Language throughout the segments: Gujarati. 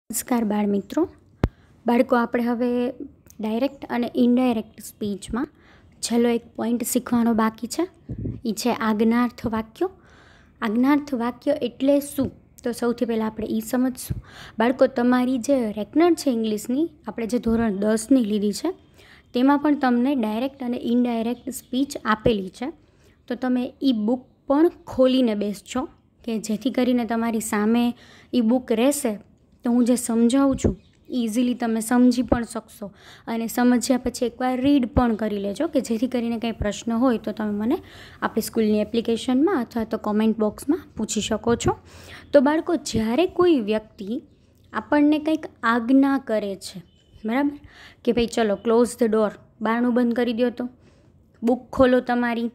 નમસ્કાર બાળમિત્રો. બાળકો, આપણે હવે ડાયરેક્ટ અને ઇનડાયરેક્ટ સ્પીચમાં છેલ્લો એક પોઈન્ટ શીખવાનો બાકી છે. એ છે આજ્ઞાર્થ વાક્યો. આજ્ઞાર્થ વાક્ય એટલે શું? તો સૌથી પહેલાં આપણે એ સમજશું. બાળકો, તમારી જે રેકનર છે ઇંગ્લિશની, આપણે જે ધોરણ 10ની લીધી છે, તેમાં પણ તમને ડાયરેક્ટ અને ઇનડાયરેક્ટ સ્પીચ આપેલી છે. તો તમે એ બુક પણ ખોલીને બેસજો કે જેથી કરીને તમારી સામે એ બુક રહેશે તો હું જે સમજાવું છું ઇઝીલી તમે સમજી પણ શકશો, અને સમજ્યા પછી એકવાર રીડ પણ કરી લેજો કે જેથી કરીને કંઈ પ્રશ્ન હોય તો તમે મને આપણી સ્કૂલની એપ્લિકેશનમાં અથવા તો કોમેન્ટ બોક્સમાં પૂછી શકો છો. તો બાળકો, જ્યારે કોઈ વ્યક્તિ આપણને કંઈક આજ્ઞા કરે છે, બરાબર, કે ભાઈ ચલો ક્લોઝ ધ ડોર, બારણું બંધ કરી દો, તો બુક ખોલો, તમારી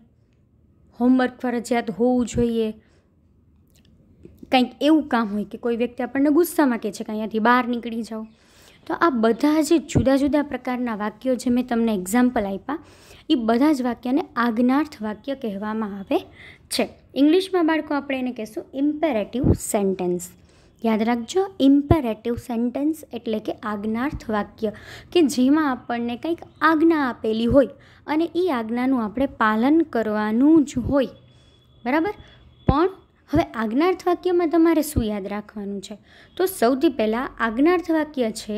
હોમવર્ક ફરજિયાત હોવું જોઈએ, કંઈક એવું કામ હોય કે કોઈ વ્યક્તિ આપણને ગુસ્સામાં કહે છે કે અહીંયાથી બહાર નીકળી જાઓ. તો આ બધા જે જુદા જુદા પ્રકારના વાક્યો જે મેં તમને એક્ઝામ્પલ આપ્યા, એ બધા જ વાક્યને આજ્ઞાર્થ વાક્ય કહેવામાં આવે છે. ઇંગ્લિશમાં બાળકો આપણે એને કહેશું ઇમ્પેરેટિવ સેન્ટેન્સ. યાદ રાખજો, ઇમ્પેરેટિવ સેન્ટેન્સ એટલે કે આજ્ઞાર્થ વાક્ય કે જેમાં આપણને કંઈક આજ્ઞા આપેલી હોય અને એ આજ્ઞાનું આપણે પાલન કરવાનું જ હોય, બરાબર. પણ હવે આજ્ઞાર્થ વાક્યમાં તમારે શું યાદ રાખવાનું છે? તો સૌથી પહેલાં આજ્ઞાર્થ વાક્ય છે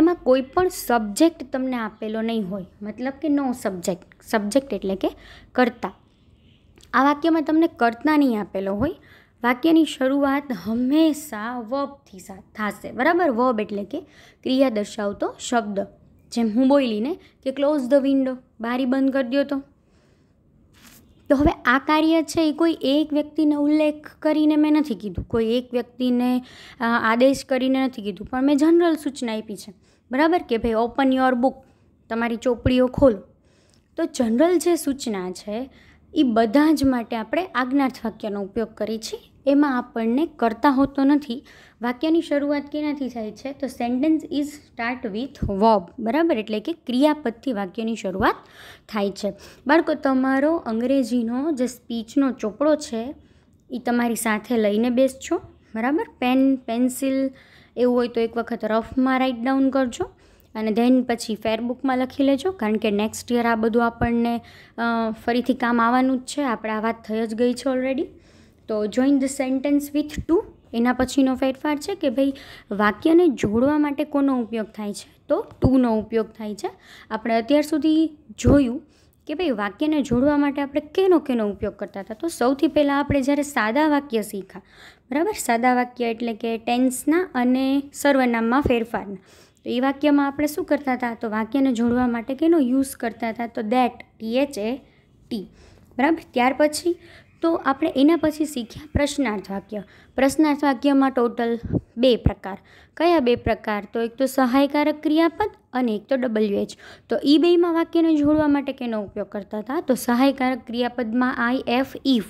એમાં કોઈ પણ સબ્જેક્ટ તમને આપેલો નહીં હોય, મતલબ કે નો સબ્જેક્ટ. સબ્જેક્ટ એટલે કે કર્તા. આ વાક્યમાં તમને કર્તા નહીં આપેલો હોય. વાક્યની શરૂઆત હંમેશા વર્બથી થશે, બરાબર. વર્બ એટલે કે ક્રિયા દર્શાવતો શબ્દ. જેમ હું બોલીને કે ક્લોઝ ધ વિન્ડો, બારી બંધ કરી દો. તો હવે આ કાર્ય છે એ કોઈ એક વ્યક્તિને ઉલ્લેખ કરીને મેં નથી કીધું, કોઈ એક વ્યક્તિને આદેશ કરીને નથી કીધું, પણ મેં જનરલ સૂચના આપી છે, બરાબર, કે ભાઈ ઓપન યોર બુક, તમારી ચોપડીઓ ખોલો. તો જનરલ જે સૂચના છે એ બધા જ માટે આપણે આજ્ઞાર્થ વાક્યનો ઉપયોગ કરીએ છીએ. એમાં આપણને કરતા હોતો નથી. વાક્યની શરૂઆત કેનાથી થાય છે? તો sentence is start with verb, બરાબર, એટલે કે ક્રિયાપદથી વાક્યની શરૂઆત થાય છે. બાળકો, તમારો અંગ્રેજીનો જે સ્પીચનો ચોપડો છે એ તમારી સાથે લઈને બેસજો, બરાબર. પેન, પેન્સિલ એવું હોય તો એક વખત રફમાં રાઇટ ડાઉન કરજો અને ધેન પછી ફેરબુકમાં લખી લેજો, કારણ કે નેક્સ્ટ યર આ બધું આપણને ફરીથી કામ આવવાનું જ છે. આપણે આ વાત થઈ જ ગઈ છે ઓલરેડી. તો join the sentence with to, એના પછીનો ફેરફાર છે કે ભાઈ વાક્યને જોડવા માટે કોનો ઉપયોગ થાય છે? તો ટુનો ઉપયોગ થાય છે. આપણે અત્યાર સુધી જોયું કે ભાઈ વાક્યને જોડવા માટે આપણે કેનો ઉપયોગ કરતા હતા. તો સૌથી પહેલાં આપણે જ્યારે સાદા વાક્ય શીખ્યા, બરાબર, સાદા વાક્ય એટલે કે ટેન્સના અને સર્વનામમાં ફેરફારના. તો એ વાક્યમાં આપણે શું કરતા હતા? તો વાક્યને જોડવા માટે કેનો યુઝ કરતા હતા? તો દેટ, THAT, બરાબર. ત્યાર પછી તો આપણે એના પછી શીખ્યા પ્રશ્નાર્થ વાક્ય. પ્રશ્નાર્થ વાક્યમાં ટોટલ 2 પ્રકાર. કયા 2 પ્રકાર? તો એક તો સહાયકારક ક્રિયાપદ અને એક તો WH. તો એ બેમાં વાક્યને જોડવા માટે કેનો ઉપયોગ કરતા હતા? તો સહાયકારક ક્રિયાપદમાં I, F, if,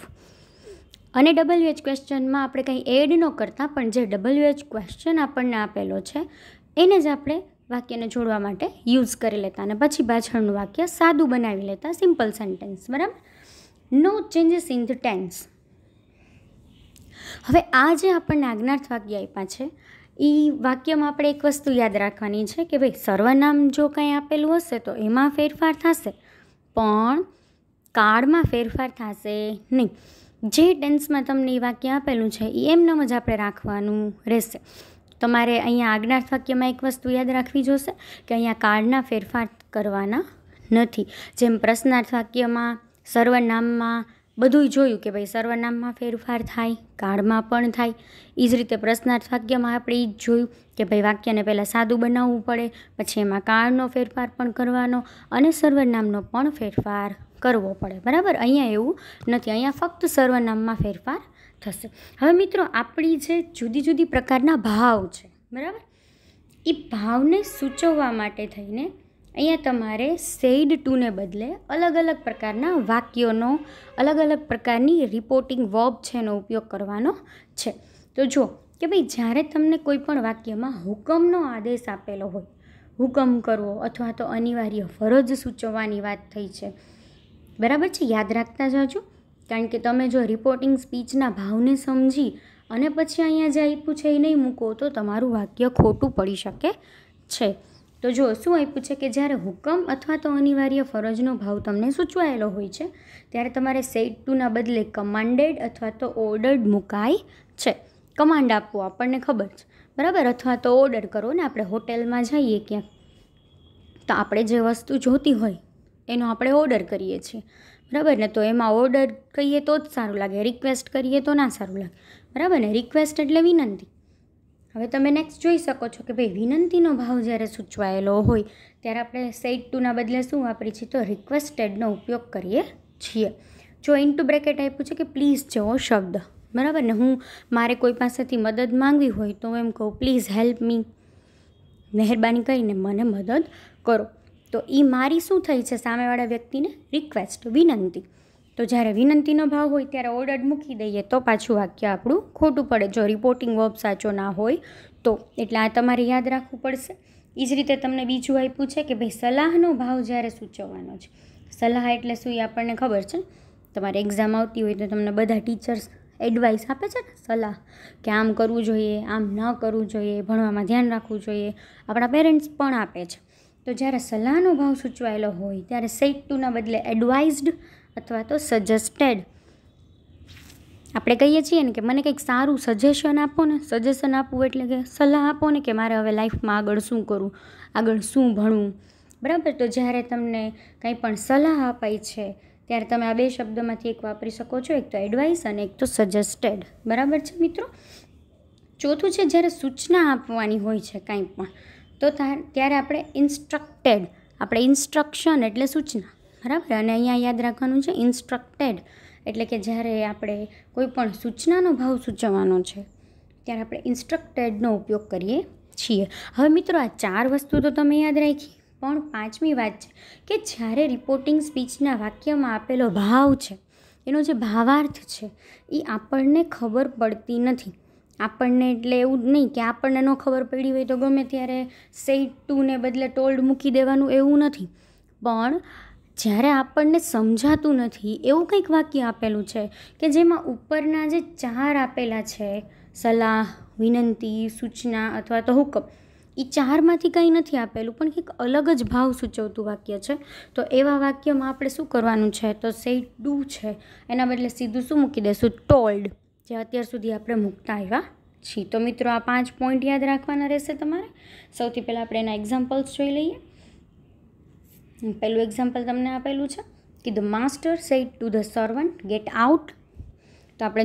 અને WH ક્વેશ્ચનમાં આપણે કંઈ એડ ન કરતા, પણ જે WH ક્વેશ્ચન આપણને આપેલો છે એને જ આપણે વાક્યને જોડવા માટે યુઝ કરી લેતા અને પછી પાછળનું વાક્ય સાદું બનાવી લેતા, સિમ્પલ સેન્ટેન્સ, બરાબર. નો ચેન્જીસ ઇન ધ ટેન્સ. હવે આ જે આપણને આજ્ઞાર્થ વાક્ય આપ્યા છે એ વાક્યમાં આપણે એક વસ્તુ યાદ રાખવાની છે કે ભાઈ સર્વનામ જો કંઈ આપેલું હશે તો એમાં ફેરફાર થશે, પણ કાળમાં ફેરફાર થશે નહીં. જે ટેન્સમાં તમને એ વાક્ય આપેલું છે એ એમનેમ જ આપણે રાખવાનું રહેશે. તમારે અહીંયા આજ્ઞાર્થ વાક્યમાં એક વસ્તુ યાદ રાખવી જોશે કે અહીંયા કાળના ફેરફાર કરવાના નથી. જેમ પ્રશ્નાર્થ વાક્યમાં, સર્વનામમાં બધું જોયું કે ભાઈ સર્વનામમાં ફેરફાર થાય, કાળમાં પણ થાય. એ જ રીતે પ્રશ્નાર્થ વાક્યમાં આપણે એ જ જોયું કે ભાઈ વાક્યને પહેલાં સાદું બનાવવું પડે, પછી એમાં કાળનો ફેરફાર પણ કરવાનો અને સર્વનામનો પણ ફેરફાર કરવો પડે, બરાબર. અહીંયા એવું નથી, અહીંયા ફક્ત સર્વનામમાં ફેરફાર થશે. હવે મિત્રો, આપણી જે જુદી જુદી પ્રકારના ભાવ છે, બરાબર, એ ભાવને સૂચવવા માટે થઈને અહીંયા તમારે સેડ ટુને બદલે અલગ અલગ પ્રકારના વાક્યોનો, અલગ અલગ પ્રકારની રિપોર્ટિંગ વર્બ છે એનો ઉપયોગ કરવાનો છે. તો જો કે ભાઈ જ્યારે તમને કોઈ પણ વાક્યમાં હુકમનો આદેશ આપેલો હોય, હુકમ કરવો અથવા તો અનિવાર્ય ફરજ સૂચવવાની વાત થઈ છે, બરાબર છે, યાદ રાખતા જાજો. કારણ કે તમે જો રિપોર્ટિંગ સ્પીચના ભાવને સમજી અને પછી અહીંયા જે આપ્યું છે એ નહીં મૂકો તો તમારું વાક્ય ખોટું પડી શકે છે. તો જો શું આપ્યું છે કે જ્યારે હુકમ અથવા તો અનિવાર્ય ફરજનો ભાવ તમને સૂચવાયેલો હોય છે ત્યારે તમારે સેડ ટુના બદલે કમાન્ડેડ અથવા તો ઓર્ડર્ડ મુકાય છે. કમાન્ડ આપવો આપણને ખબર છે, બરાબર, અથવા તો ઓર્ડર કરો ને. આપણે હોટેલમાં જઈએ ક્યાંક તો આપણે જે વસ્તુ જોતી હોય એનો આપણે ઓર્ડર કરીએ છીએ, બરાબર ને. તો એમાં ઓર્ડર કહીએ તો જ સારું લાગે, રિક્વેસ્ટ કરીએ તો ના સારું લાગે, બરાબર ને. રિક્વેસ્ટ એટલે વિનંતી. હવે તમે નેક્સ્ટ જોઈ શકો છો કે ભાઈ વિનંતીનો ભાવ જ્યારે સૂચવાયેલો હોય ત્યારે આપણે સેડ ટુના બદલે શું વાપરીએ છીએ તો રિક્વેસ્ટેડનો ઉપયોગ કરીએ છીએ. જો ઇન્ટુ બ્રેકેટ આપ્યું છે કે પ્લીઝ જેવો શબ્દ, બરાબર ને. મારે કોઈ પાસેથી મદદ માંગવી હોય તો હું એમ કહું પ્લીઝ હેલ્પ મી, મહેરબાની કરીને મને મદદ કરો. તો એ મારી શું થઈ છે સામેવાળા વ્યક્તિને રિક્વેસ્ટ, વિનંતી. તો જ્યારે વિનંતીનો ભાવ હોય ત્યારે ઓર્ડર મૂકી દઈએ તો પાછું વાક્ય આપણું ખોટું પડે, જો રિપોર્ટિંગ વર્બ સાચો ના હોય તો. એટલે આ તમારે યાદ રાખવું પડશે. એ જ રીતે તમને બીજું આપ્યું છે કે ભાઈ સલાહનો ભાવ જ્યારે સૂચવવાનો છે. સલાહ એટલે શું એ આપણને ખબર છે. તમારે એક્ઝામ આવતી હોય તો તમને બધા ટીચર્સ એડવાઇસ આપે છે ને, સલાહ, કે આમ કરવું જોઈએ, આમ ન કરવું જોઈએ, ભણવામાં ધ્યાન રાખવું જોઈએ. આપણા પેરેન્ટ્સ પણ આપે છે. તો જ્યારે સલાહનો ભાવ સૂચવાયેલો હોય ત્યારે સેડ ટુના બદલે એડવાઇઝડ અથવા તો સજેસ્ટેડ. આપણે કહીએ છીએ ને કે મને કંઈક સારું સજેશન આપો ને. સજેશન આપવું એટલે કે સલાહ આપો ને કે મારે હવે લાઈફમાં આગળ શું કરવું, આગળ શું ભણવું, બરાબર. તો જ્યારે તમને કંઈ પણ સલાહ અપાઈ છે ત્યારે તમે આ બે શબ્દોમાંથી એક વાપરી શકો છો, એક તો એડવાઇસ અને એક તો સજેસ્ટેડ, બરાબર છે મિત્રો. ચોથું છે જ્યારે સૂચના આપવાની હોય છે કાંઈ પણ તો ત્યારે આપણે ઇન્સ્ટ્રક્ટેડ. આપણે ઇન્સ્ટ્રક્શન એટલે સૂચના, બરાબર. અને અહીંયા યાદ રાખવાનું છે ઇન્સ્ટ્રક્ટેડ એટલે કે જ્યારે આપણે કોઈ પણ સૂચનાનો ભાવ સૂચવવાનો છે ત્યારે આપણે ઇન્સ્ટ્રક્ટેડનો ઉપયોગ કરીએ છીએ. હવે મિત્રો આ 4 વસ્તુ તો તમે યાદ રાખી, પણ 5મી વાત છે કે જ્યારે રિપોર્ટિંગ સ્પીચના વાક્યમાં આપેલો ભાવ છે, એનો જે ભાવાર્થ છે એ આપણને ખબર પડતી નથી. આપણને એટલે એવું નહીં કે આપણને ન ખબર પડી હોય તો ગમે ત્યારે સેડ ટુને બદલે ટોલ્ડ મૂકી દેવાનું, એવું નથી. પણ જ્યારે આપણને સમજાતું નથી એવું કંઈક વાક્ય આપેલું છે કે જેમાં ઉપરના જે 4 આપેલા છે, સલાહ, વિનંતી, સૂચના અથવા તો હુકમ, એ 4માંથી કંઈ નથી આપેલું પણ કંઈક અલગ જ ભાવ સૂચવતું વાક્ય છે, તો એવા વાક્યમાં આપણે શું કરવાનું છે તો સેડ ટુ છે એના બદલે સીધું શું મૂકી દઈશું, ટોલ્ડ, જે અત્યાર સુધી આપણે મૂકતા આવ્યા છીએ. તો મિત્રો આ 5 પોઈન્ટ યાદ રાખવાના રહેશે તમારે. સૌથી પહેલાં આપણે એના એક્ઝામ્પલ્સ જોઈ લઈએ. પહેલું એક્ઝામ્પલ તમને આપેલું છે કે the master sad to the servant get out. તો આપણે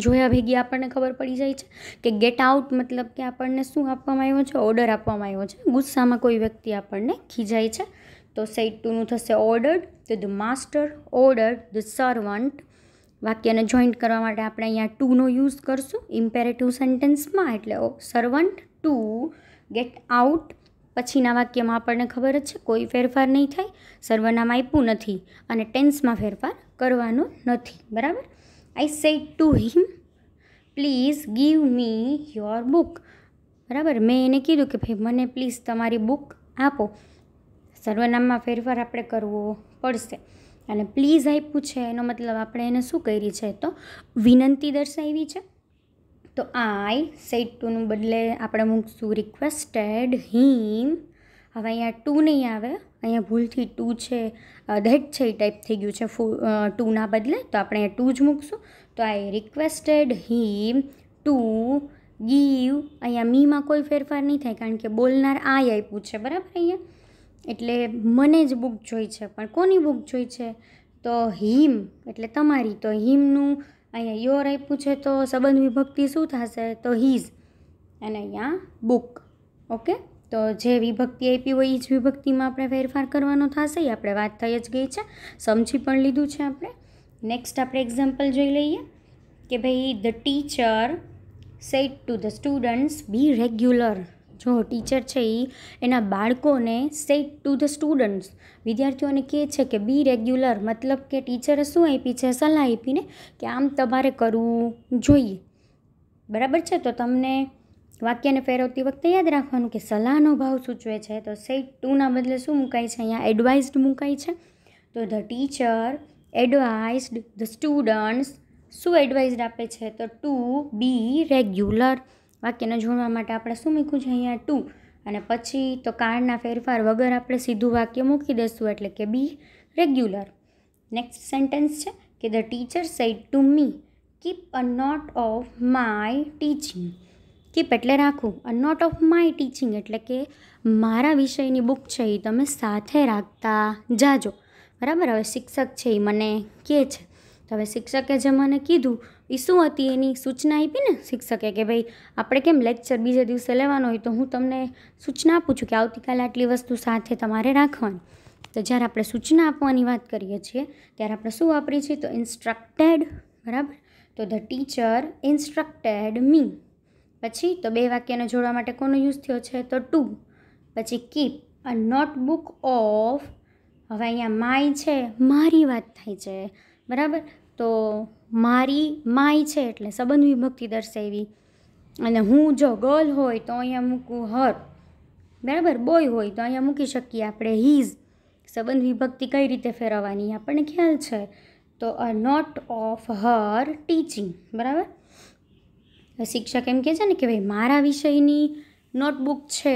જોયા ભેગી આપણને ખબર પડી જાય છે કે ગેટ આઉટ મતલબ કે આપણને શું આપવામાં આવ્યો છે, ઓર્ડર આપવામાં આવ્યો છે. ગુસ્સામાં કોઈ વ્યક્તિ આપણને ખીજાય છે તો સેડ ટુનું થશે ઓર્ડર્ડ. તો the master ordered the servant. વાક્યને જોઈન્ટ કરવા માટે આપણે અહીંયા ટુનો યુઝ કરશું ઇમ્પેરેટિવ સેન્ટેન્સમાં, એટલે સર્વન્ટ ટુ ગેટ આઉટ. પછીના વાક્યમાં આપણને ખબર જ છે કોઈ ફેરફાર નહીં થાય, સર્વનામ આપ્યું નથી અને ટેન્સમાં ફેરફાર કરવાનો નથી, બરાબર. I said to him please give me your book. બરાબર, મેં એને કીધું કે ભાઈ મને પ્લીઝ તમારી બુક આપો. સર્વનામમાં ફેરફાર આપણે કરવો પડશે. અને પ્લીઝ આપ્યું છે એનો મતલબ આપણે એને શું કરી છે તો વિનંતી દર્શાવી છે. તો આઈ સેડ ટુનું બદલે આપણે મૂકશું રિક્વેસ્ટેડ હિમ. હવે અહીંયા ટુ નહીં આવે, અહીંયા ભૂલથી ટુ છે ધેટ છે એ ટાઈપ થઈ ગયું છે ટુના બદલે, તો આપણે અહીંયા ટુ જ મૂકશું. તો આઈ રિક્વેસ્ટેડ હિમ ટુ ગીવ. અહીંયા મીમાં કોઈ ફેરફાર નહીં થાય કારણ કે બોલનાર આઈ આપ્યું છે, બરાબર. અહીંયા એટલે મને જ બુક જોઈ છે, પણ કોની બુક જોઈ છે તો હિમ એટલે તમારી. તો હિમનું અહીંયા યોર આપ્યું છે તો સંબંધ વિભક્તિ શું થશે તો હીઝ, અને અહીંયા બુક. ઓકે, તો જે વિભક્તિ આપી હોય એ જ વિભક્તિમાં આપણે ફેરફાર કરવાનો થશે. એ આપણે વાત થઈ જ ગઈ છે, સમજી પણ લીધું છે આપણે. નેક્સ્ટ આપણે એક્ઝામ્પલ જોઈ લઈએ કે ભાઈ the teacher said to the students be regular. જો ટીચર છે એ એના બાળકોને સેડ ટુ ધ સ્ટુડન્ટ્સ, વિદ્યાર્થીઓને કહે છે કે બી રેગ્યુલર, મતલબ કે ટીચરે શું આપી છે, સલાહ આપીને કે આમ તમારે કરવું જોઈએ, બરાબર છે. તો તમને વાક્યને ફેરવતી વખતે યાદ રાખવાનું કે સલાહનો ભાવ સૂચવે છે તો સેડ ટુના બદલે શું મુકાય છે, અહીંયા એડવાઇઝડ મુકાય છે. તો the teacher advised the students શું એડવાઇઝડ આપે છે તો ટુ બી રેગ્યુલર. વાક્યને જોડવા માટે આપણે શું મૂક્યું છે અહીંયા ટુ, અને પછી તો કારના ફેરફાર વગર આપણે સીધું વાક્ય મૂકી દઈશું એટલે કે બી રેગ્યુલર. નેક્સ્ટ સેન્ટેન્સ છે કે the teacher said to me keep a note of my teaching. Keep એટલે રાખવું, a note of my teaching એટલે કે મારા વિષયની બુક છે એ તમે સાથે રાખતા જાજો. બરાબર. હવે શિક્ષક છે એ મને કહે છે, તો હવે શિક્ષકે જે મને કીધું એ શું હતી, એની સૂચના આપી ને શિક્ષકે કે ભાઈ આપણે કેમ લેક્ચર બીજે દિવસે લેવાનો હોય તો હું તમને સૂચના આપું છું કે આવતીકાલે આટલી વસ્તુ સાથે તમારે રાખવાની. તો જ્યારે આપણે સૂચના આપવાની વાત કરીએ છીએ ત્યારે આપણે શું વાપરીએ છીએ તો ઇન્સ્ટ્રક્ટેડ. બરાબર. તો ધ ટીચર ઇન્સ્ટ્રક્ટેડ મી. પછી તો બે વાક્યને જોડવા માટે કોનો યુઝ થયો છે તો ટુ. પછી કીપ અ નોટબુક ઓફ. હવે અહીંયા માય છે, મારી વાત થાય છે. બરાબર. તો મારી માય છે એટલે સંબંધ વિભક્તિ દર્શાવી, અને હું જો ગર્લ હોય તો અહીંયા મૂકું હર. બરાબર. બોય હોય તો અહીંયા મૂકી શકીએ આપણે હીઝ. સંબંધ વિભક્તિ કઈ રીતે ફેરવવાની આપણને ખ્યાલ છે. તો અ નોટ ઓફ હર ટીચિંગ. બરાબર. શિક્ષક એમ કહે છે ને કે ભાઈ મારા વિષયની નોટબુક છે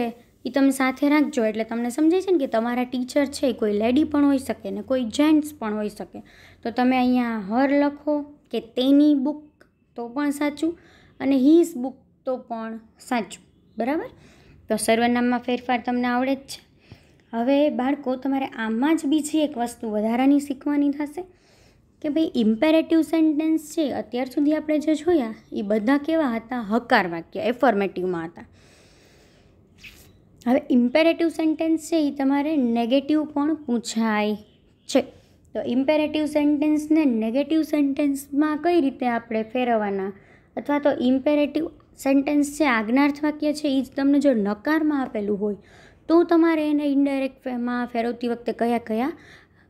એ તમે સાથે રાખજો, એટલે તમને સમજાય છે ને કે તમારા ટીચર છે કોઈ લેડી પણ હોઈ શકે ને કોઈ જેન્ટ્સ પણ હોઈ શકે. તો તમે અહીંયા હર લખો કે તેની બુક તો પણ સાચું, અને હીઝ બુક તો પણ સાચું. બરાબર. તો સર્વનામમાં ફેરફાર તમને આવડે જ છે. હવે બાળકો તમારે આમાં જ બીજી એક વસ્તુ વધારાની શીખવાની થશે કે ભાઈ ઇમ્પેરેટિવ સેન્ટેન્સ છે અત્યાર સુધી આપણે જે જોયા એ બધા કેવા હતા, હકાર વાક્ય, એફર્મેટિવમાં હતા. હવે ઇમ્પેરેટિવ સેન્ટેન્સ છે એ તમારે નેગેટિવ પણ પૂછાય છે. તો ઇમ્પેરેટિવ સેન્ટેન્સને નેગેટિવ સેન્ટેન્સમાં કઈ રીતે આપણે ફેરવવાના, અથવા તો ઇમ્પેરેટિવ સેન્ટેન્સ છે આજ્ઞાર્થ વાક્ય છે એ જ તમને જો નકારમાં આપેલું હોય તો તમારે એને ઇનડાયરેક્ટમાં ફેરવતી વખતે કયા કયા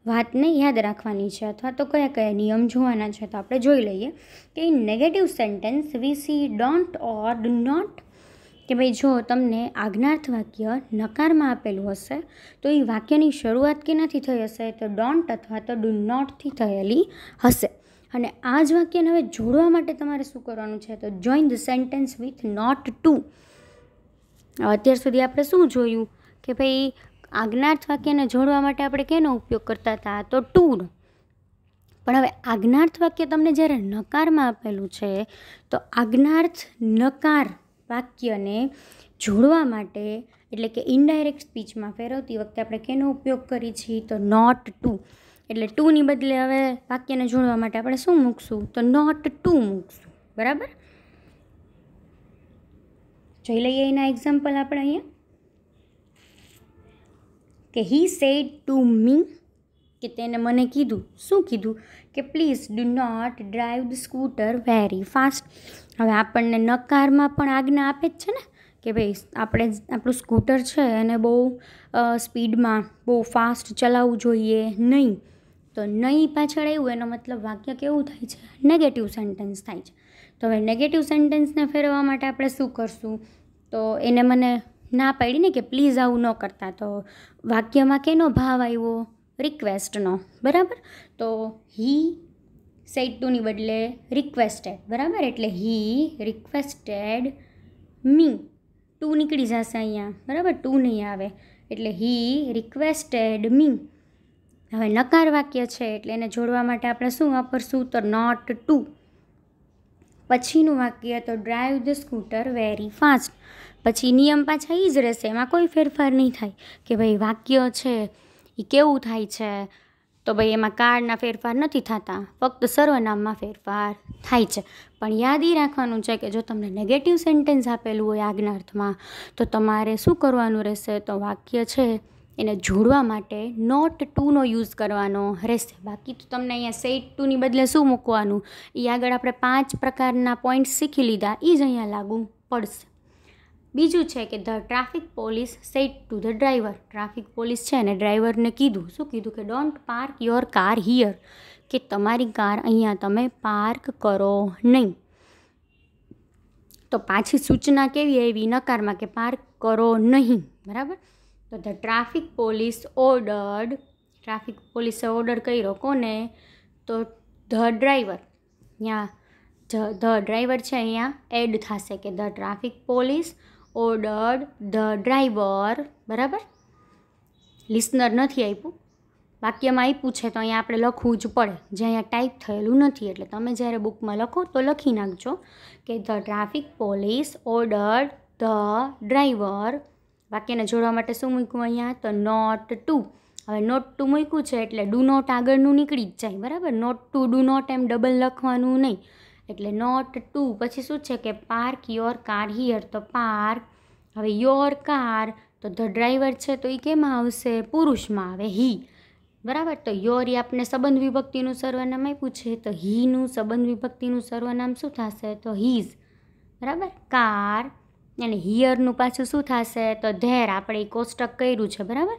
વાતને યાદ રાખવાની છે, અથવા તો કયા કયા નિયમ જોવાના છે. તો આપણે જોઈ લઈએ કે in negative sentence we see don't or do not. કે ભાઈ જો તમને આજ્ઞાર્થ વાક્ય નકારમાં આપેલું હશે તો એ વાક્યની શરૂઆત કેનાથી થઈ હશે તો ડોન્ટ અથવા તો ડુ નોટથી થયેલી હશે. અને આ જ વાક્યને હવે જોડવા માટે તમારે શું કરવાનું છે તો join the sentence with not to. અત્યાર સુધી આપણે શું જોયું કે ભાઈ આજ્ઞાર્થ વાક્યને જોડવા માટે આપણે કેનો ઉપયોગ કરતા હતા તો ટુનો. પણ હવે આજ્ઞાર્થ વાક્ય તમને જ્યારે નકારમાં આપેલું છે તો આજ્ઞાર્થ નકાર વાક્યને જોડવા માટે એટલે કે ઇનડાયરેક્ટ સ્પીચમાં ફેરવતી વખતે આપણે કેનો ઉપયોગ કરીએ છીએ તો નોટ ટુ. એટલે ટુની બદલે હવે વાક્યને જોડવા માટે આપણે શું મૂકશું તો નોટ ટુ મૂકશું. બરાબર. જોઈ લઈએ એના એક્ઝામ્પલ આપણે અહીંયા કે હી સેડ ટુ મી, કે તેને મને કીધું. શું કીધું કે please do not drive the scooter very fast. હવે આપણને નકારમાં પણ આજ્ઞા આપે જ છે ને કે ભાઈ આપણે આપણું સ્કૂટર છે એને બહુ સ્પીડમાં બહુ ફાસ્ટ ચલાવવું જોઈએ નહીં. તો નહીં પાછળ એવું એનો મતલબ વાક્ય કેવું થાય છે નેગેટિવ સેન્ટેન્સ થાય છે. તો હવે નેગેટિવ સેન્ટેન્સને ફેરવવા માટે આપણે શું કરશું તો એને મને ના પાડી ને કે પ્લીઝ આવું ન કરતા, તો વાક્યમાં કેનો ભાવ આવ્યો રિક્વેસ્ટનો. બરાબર. તો હી સેડ ટુની બદલે રિક્વેસ્ટેડ. બરાબર. એટલે હી રિક્વેસ્ટેડ મી. ટુ નીકળી જશે અહીંયા. બરાબર. ટુ નહીં આવે એટલે હી રિક્વેસ્ટેડ મી. હવે નકાર વાક્ય છે એટલે એને જોડવા માટે આપણે શું વાપરશું તો નોટ ટુ. પછીનું વાક્ય તો drive the scooter very fast. પછી નિયમ પાછા એ જ રહેશે, એમાં કોઈ ફેરફાર નહીં થાય કે ભાઈ વાક્ય છે એ કેવું થાય છે તો ભાઈ એમાં કાળના ફેરફાર નથી થતા, ફક્ત સર્વનામમાં ફેરફાર થાય છે. પણ યાદ એ રાખવાનું છે કે જો તમને નેગેટિવ સેન્ટેન્સ આપેલું હોય આજ્ઞાર્થમાં તો તમારે શું કરવાનું રહેશે તો વાક્ય છે એને જોડવા માટે નોટ ટુનો યુઝ કરવાનો રહેશે. બાકી તો તમને અહીંયા સેડ ટુની બદલે શું મૂકવાનું એ આગળ આપણે 5 પ્રકારના પોઈન્ટ શીખી લીધા એ જ અહીંયા લાગુ પડશે. બીજું છે કે the traffic police sad to the driver. Traffic police છે અને ડ્રાઈવરને કીધું. શું કીધું કે don't park your car here, કે તમારી કાર અહીંયા તમે પાર્ક કરો નહીં. તો પાછી સૂચના કેવી આવી નકારમાં કે પાર્ક કરો નહીં. બરાબર. તો the traffic police ordered. Traffic પોલીસે ઓર્ડર કર્યો કોને તો ધ ડ્રાઈવર. અહીંયા ધ ડ્રાઈવર છે અહીંયા એડ થશે કે the traffic police ordered the driver, બરાબર. લિસનર નથી આપ્યું, વાક્યમાં આપ્યું છે તો અહીંયા આપણે લખવું જ પડે, જે અહીંયા ટાઈપ થયેલું નથી. એટલે તમે જ્યારે બુકમાં લખો તો લખી નાખજો કે the traffic police ordered the driver. વાક્યને જોડવા માટે શું મૂક્યું અહીંયા? તો નોટ ટુ. હવે નોટ ટુ મૂક્યું છે એટલે ડુ નોટ આગળનું નીકળી જ જાય, બરાબર. નોટ ટુ ડુ નોટ એમ ડબલ લખવાનું નહીં. એટલે નોટ ટુ પછી શું છે કે પાર્ક યોર કાર હિયર, તો પાર્ક. હવે યોર કાર, તો ધ ડ્રાઈવર છે તો એ કેમાં આવશે? પુરુષમાં આવે, હી, બરાબર. તો યોર એ આપણે સંબંધ વિભક્તિનું સર્વનામ આપ્યું છે, તો હીનું સંબંધ વિભક્તિનું સર્વનામ શું થશે? તો હીઝ, બરાબર. કાર અને હિયરનું પાછું શું થશે? તો ધેર. આપણે એ કોષ્ટક કર્યું છે, બરાબર.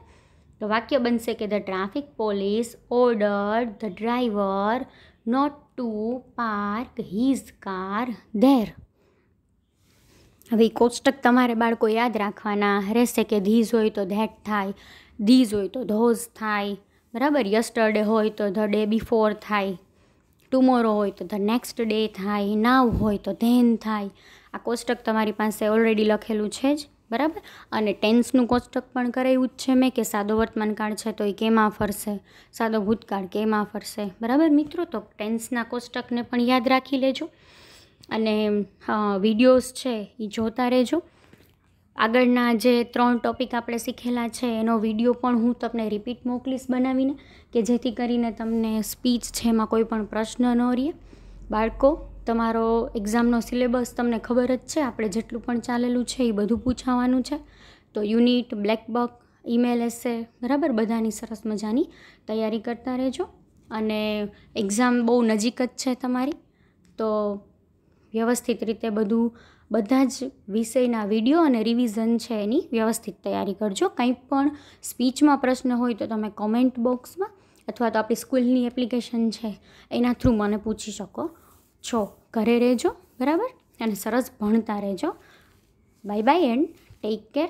તો વાક્ય બનશે કે the traffic police ordered the driver not to park his car there. હવે એ કોષ્ટક તમારે બાળકો યાદ રાખવાના રહેશે કે ધીઝ હોય તો ધેટ થાય, ધીઝ હોય તો ધોઝ થાય, બરાબર. યસ્ટરડે હોય તો ધ ડે બિફોર થાય, ટુમોરો હોય તો ધ નેક્સ્ટ ડે થાય, નાવ હોય તો ધેન થાય. આ કોષ્ટક તમારી પાસે ઓલરેડી લખેલું છે જ, બરાબર. અને ટેન્સનું કોષ્ટક પણ કરાવ્યું જ છે મેં કે સાદો વર્તમાનકાળ છે તો એ કેમાં ફરશે, સાદો ભૂતકાળ કેમાં ફરશે, બરાબર મિત્રો. તો ટેન્સના કોષ્ટકને પણ યાદ રાખી લેજો અને વિડીયોઝ છે એ જોતા રહેજો. આગળના જે 3 ટૉપિક આપણે શીખેલા છે એનો વિડીયો પણ હું તમને રિપીટ મોકલીશ બનાવીને, કે જેથી કરીને તમને સ્પીચ છે એમાં કોઈ પણ પ્રશ્ન ન રહે. બાળકો, તમારો એક્ઝામનો સિલેબસ તમને ખબર જ છે, આપણે જેટલું પણ ચાલેલું છે એ બધું પૂછાવાનું છે. તો યુનિટ, બ્લેક બક, ઈમેલ એસે, બરાબર, બધાની સરસ મજાની તૈયારી કરતા રહેજો. અને એક્ઝામ બહુ નજીક જ છે તમારી, તો વ્યવસ્થિત રીતે બધા જ વિષયના વિડીયો અને રિવિઝન છે એની વ્યવસ્થિત તૈયારી કરજો. કંઈ પણ સ્પીચમાં પ્રશ્ન હોય તો તમે કોમેન્ટ બોક્સમાં અથવા તો આપણી સ્કૂલની એપ્લિકેશન છે એના થ્રુ મને પૂછી શકો છો. ઘરે રહેજો, બરાબર, અને સરસ ભણતા રહેજો. Bye bye and take care.